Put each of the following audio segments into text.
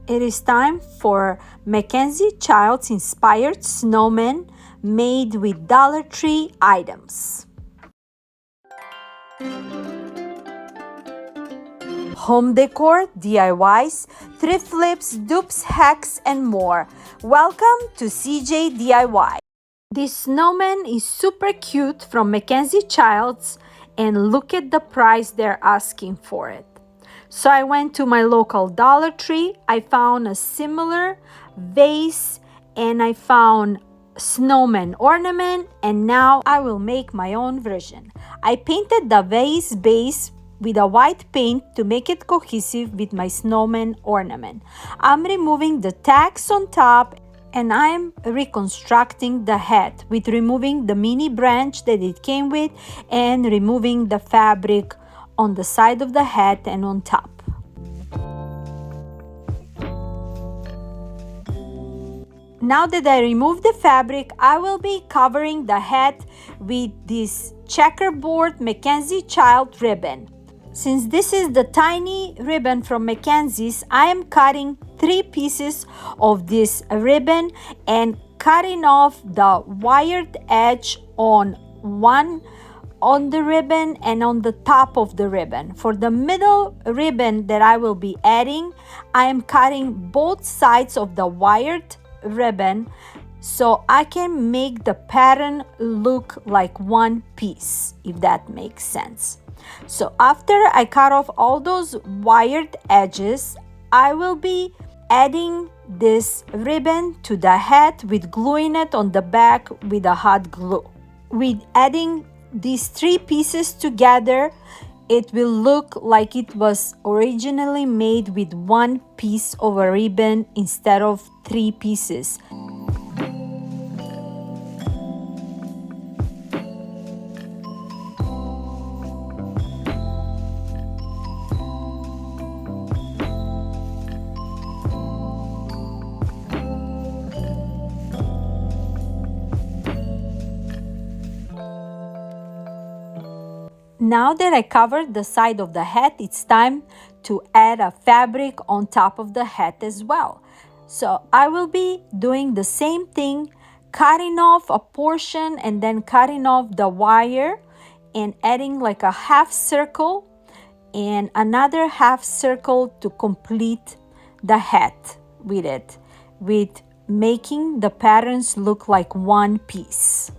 It is time for Mackenzie Childs-inspired snowman made with Dollar Tree items. Home decor, DIYs, thrift flips, dupes, hacks, and more. Welcome to CJ DIY. This snowman is super cute from Mackenzie Childs, and look at the price they're asking for it. So I went to my local Dollar Tree. I found a similar vase and I found snowman ornament, and now I will make my own version. I painted the vase base with a white paint to make it cohesive with my snowman ornament. I'm removing the tags on top and I'm reconstructing the head with removing the mini branch that it came with and removing the fabric on the side of the head and on top. Now that I removed the fabric, I will be covering the head with this checkerboard Mackenzie Child ribbon. Since this is the tiny ribbon from Mackenzie's, I am cutting 3 pieces of this ribbon and cutting off the wired edge on the ribbon and on the top of the ribbon. For the middle ribbon that I will be adding, I am cutting both sides of the wired ribbon so I can make the pattern look like one piece, if that makes sense. So after I cut off all those wired edges, I will be adding this ribbon to the head with gluing it on the back with a hot glue. With adding these 3 pieces together, it will look like it was originally made with 1 piece of a ribbon instead of 3 pieces. Now that I covered the side of the head, it's time to add a fabric on top of the head as well. So I will be doing the same thing, cutting off a portion and then cutting off the wire and adding like a half circle and another half circle to complete the head with it, with making the patterns look like one piece.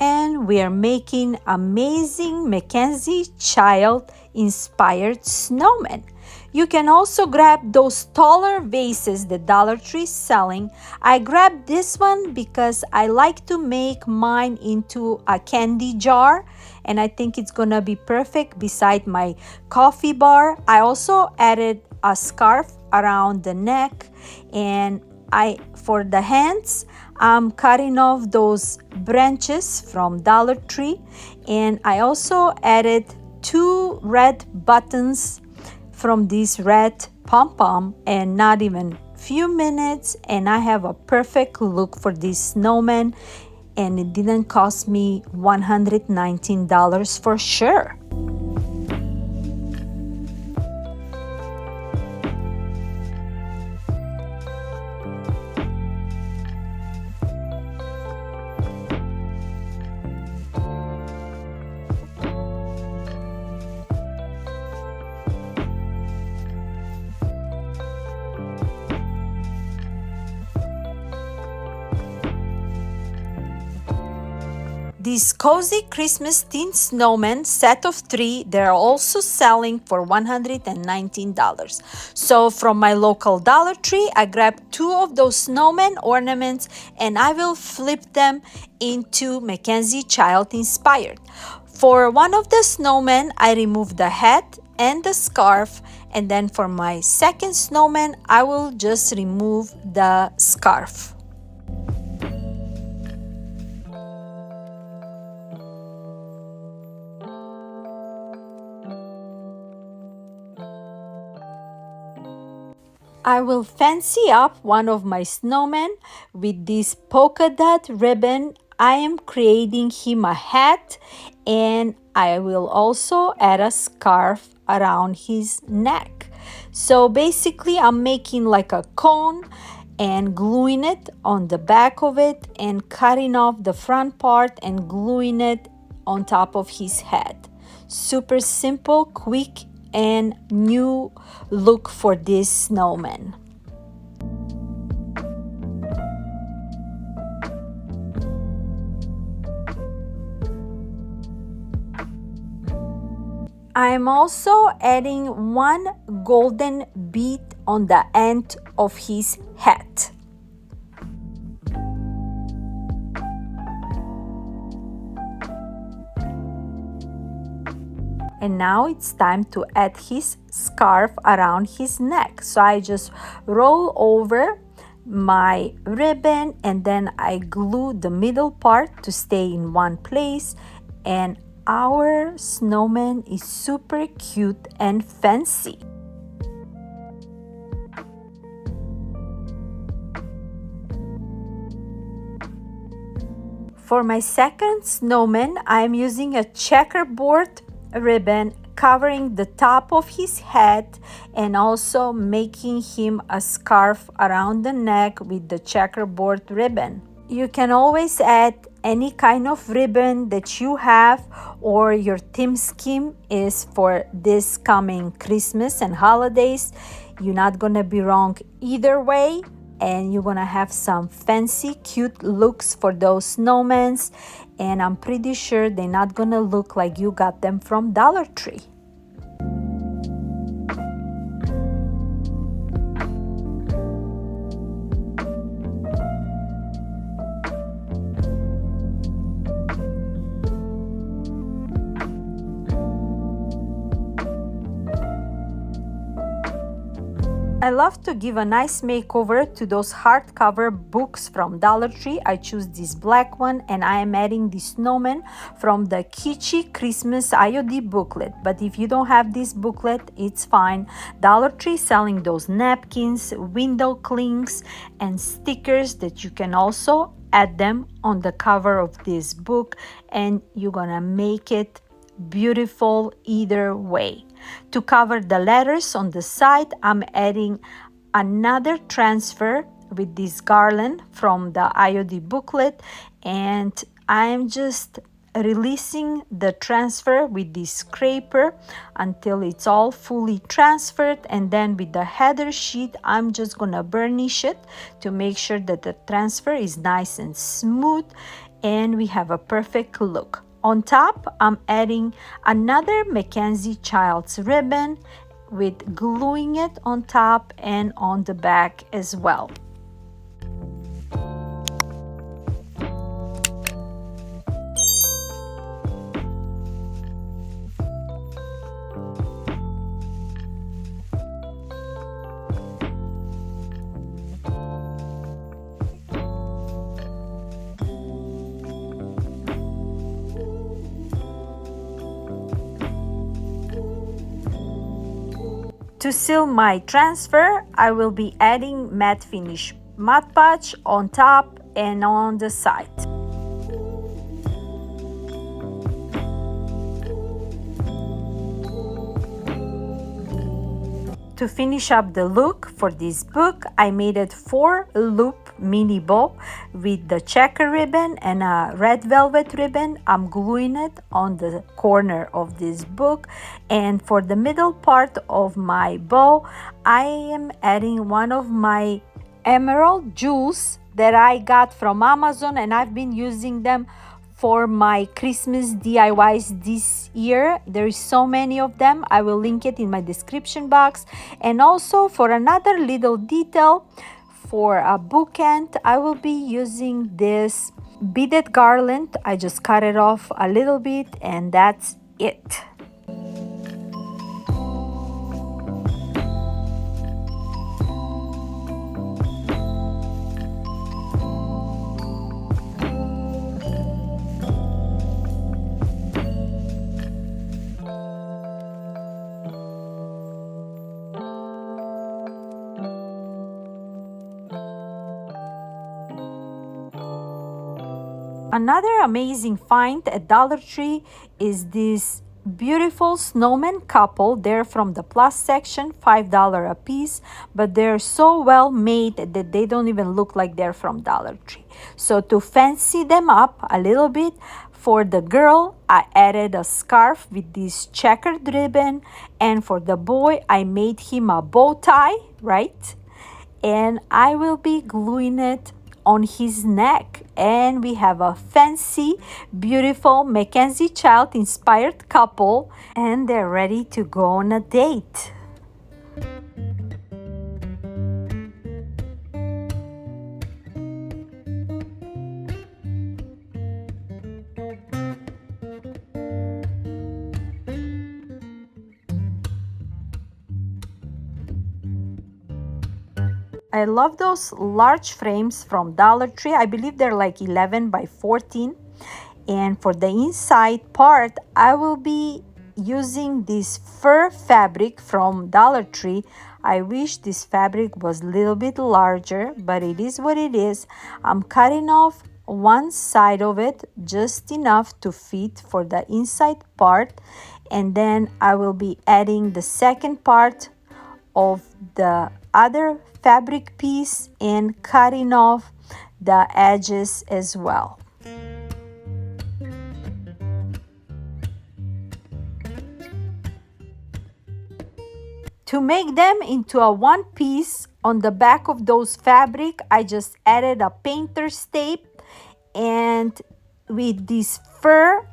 And we are making amazing Mackenzie Child-inspired snowman. You can also grab those taller vases that Dollar Tree is selling. I grabbed this one because I like to make mine into a candy jar, and I think it's gonna be perfect beside my coffee bar. I also added a scarf around the neck, and for the hands, I'm cutting off those branches from Dollar Tree, and I also added 2 red buttons from this red pom-pom, and not even few minutes and I have a perfect look for this snowman, and it didn't cost me $119 for sure. This cozy Christmas themed snowman set of 3, they're also selling for $119. So from my local Dollar Tree, I grabbed 2 of those snowman ornaments and I will flip them into Mackenzie Child-inspired. For one of the snowmen, I removed the head and the scarf, and then for my second snowman, I will just remove the scarf. I will fancy up one of my snowmen with this polka dot ribbon. I am creating him a hat, and I will also add a scarf around his neck. So basically I'm making like a cone and gluing it on the back of it and cutting off the front part and gluing it on top of his head. Super simple, quick, and new look for this snowman. I'm also adding one golden bead on the end of his hat. And now it's time to add his scarf around his neck. So I just roll over my ribbon and then I glue the middle part to stay in one place, and our snowman is super cute and fancy. For my second snowman, I'm using a checkerboard ribbon covering the top of his head and also making him a scarf around the neck with the checkerboard ribbon. You can always add any kind of ribbon that you have or your theme scheme is for this coming Christmas and holidays. You're not gonna be wrong either way, and you're gonna have some fancy cute looks for those snowmans, and I'm pretty sure they're not gonna look like you got them from Dollar Tree. I love to give a nice makeover to those hardcover books from Dollar Tree. I choose this black one and I am adding the snowman from the Kitschy Christmas IOD booklet. But if you don't have this booklet, it's fine. Dollar Tree selling those napkins, window clings, and stickers that you can also add them on the cover of this book, and you're gonna make it beautiful either way. To cover the letters on the side, I'm adding another transfer with this garland from the IOD booklet, and I'm just releasing the transfer with this scraper until it's all fully transferred, and then with the header sheet I'm just gonna burnish it to make sure that the transfer is nice and smooth and we have a perfect look. On top, I'm adding another Mackenzie Childs ribbon with gluing it on top and on the back as well. To seal my transfer, I will be adding matte finish Mod Podge on top and on the side. To finish up the look for this book, I made it 4-loop mini bow with the checker ribbon and a red velvet ribbon. I'm gluing it on the corner of this book, and for the middle part of my bow, I am adding one of my emerald jewels that I got from Amazon, and I've been using them for my Christmas DIYs this year. There is so many of them. I will link it in my description box. And also for another little detail, for a bookend, I will be using this beaded garland. I just cut it off a little bit and that's it. Another amazing find at Dollar Tree is this beautiful snowman couple. They're from the plus section, $5 a piece, but they're so well made that they don't even look like they're from Dollar Tree. So to fancy them up a little bit, for the girl, I added a scarf with this checkered ribbon, and for the boy, I made him a bow tie, right? And I will be gluing it on his neck, and we have a fancy, beautiful Mackenzie Child-inspired couple, and they're ready to go on a date. I love those large frames from Dollar Tree. I believe they're like 11 by 14. And for the inside part, I will be using this fur fabric from Dollar Tree. I wish this fabric was a little bit larger, but it is what it is. I'm cutting off one side of it, just enough to fit for the inside part. And then I will be adding the second part of the other fabric piece and cutting off the edges as well. To make them into a one piece, on the back of those fabric, I just added a painter's tape, and with this fur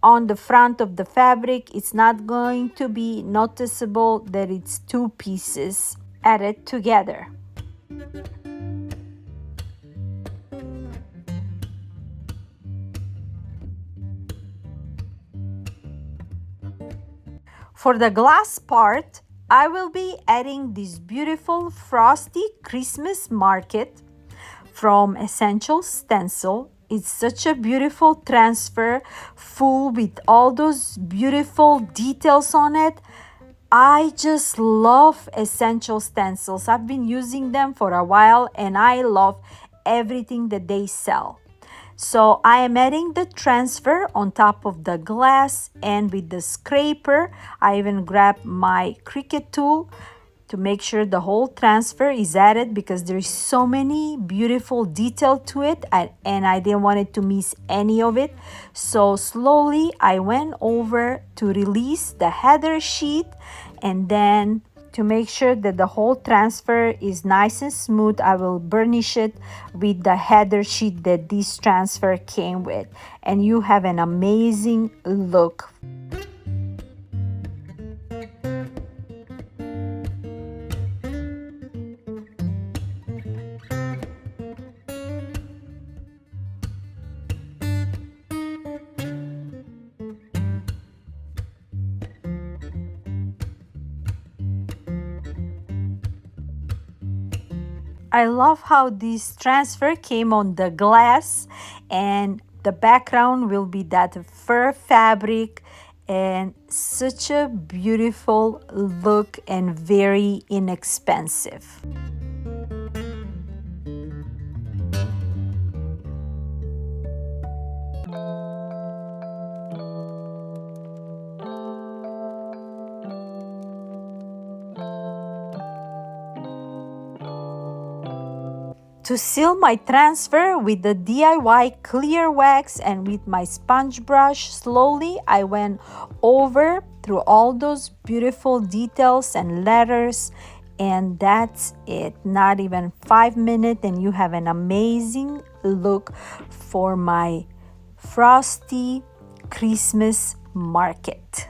on the front of the fabric, it's not going to be noticeable that it's two pieces added together. For the glass part, I will be adding this beautiful frosty Christmas market from Essential Stencil. It's such a beautiful transfer, full with all those beautiful details on it. I just love Essential Stencils. I've been using them for a while, and I love everything that they sell. So I am adding the transfer on top of the glass, and with the scraper, I even grabbed my Cricut tool to make sure the whole transfer is added, because there's so many beautiful detail to it, and I didn't want it to miss any of it. So slowly I went over to release the header sheet, and then to make sure that the whole transfer is nice and smooth, I will burnish it with the header sheet that this transfer came with, and you have an amazing look. I love how this transfer came on the glass, and the background will be that fur fabric, and such a beautiful look and very inexpensive. To seal my transfer with the DIY clear wax and with my sponge brush, slowly I went over through all those beautiful details and letters, and that's it. Not even 5 minutes and you have an amazing look for my frosty Christmas market.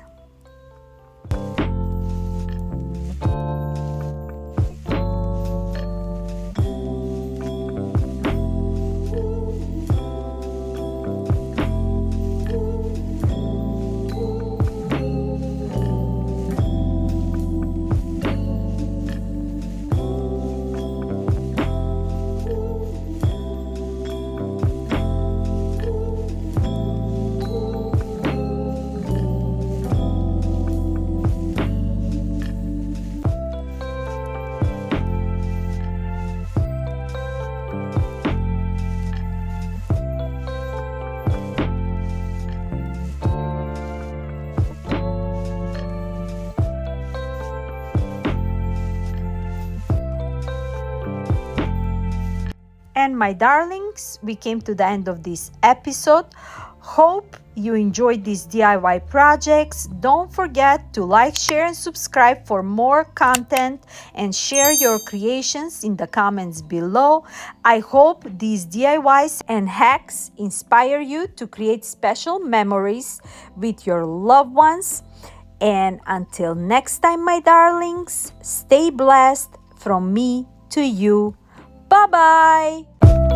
And my darlings, we came to the end of this episode. Hope you enjoyed these DIY projects. Don't forget to like, share, and subscribe for more content, and share your creations in the comments below. I hope these DIYs and hacks inspire you to create special memories with your loved ones. And until next time, my darlings, stay blessed from me to you. Bye-bye.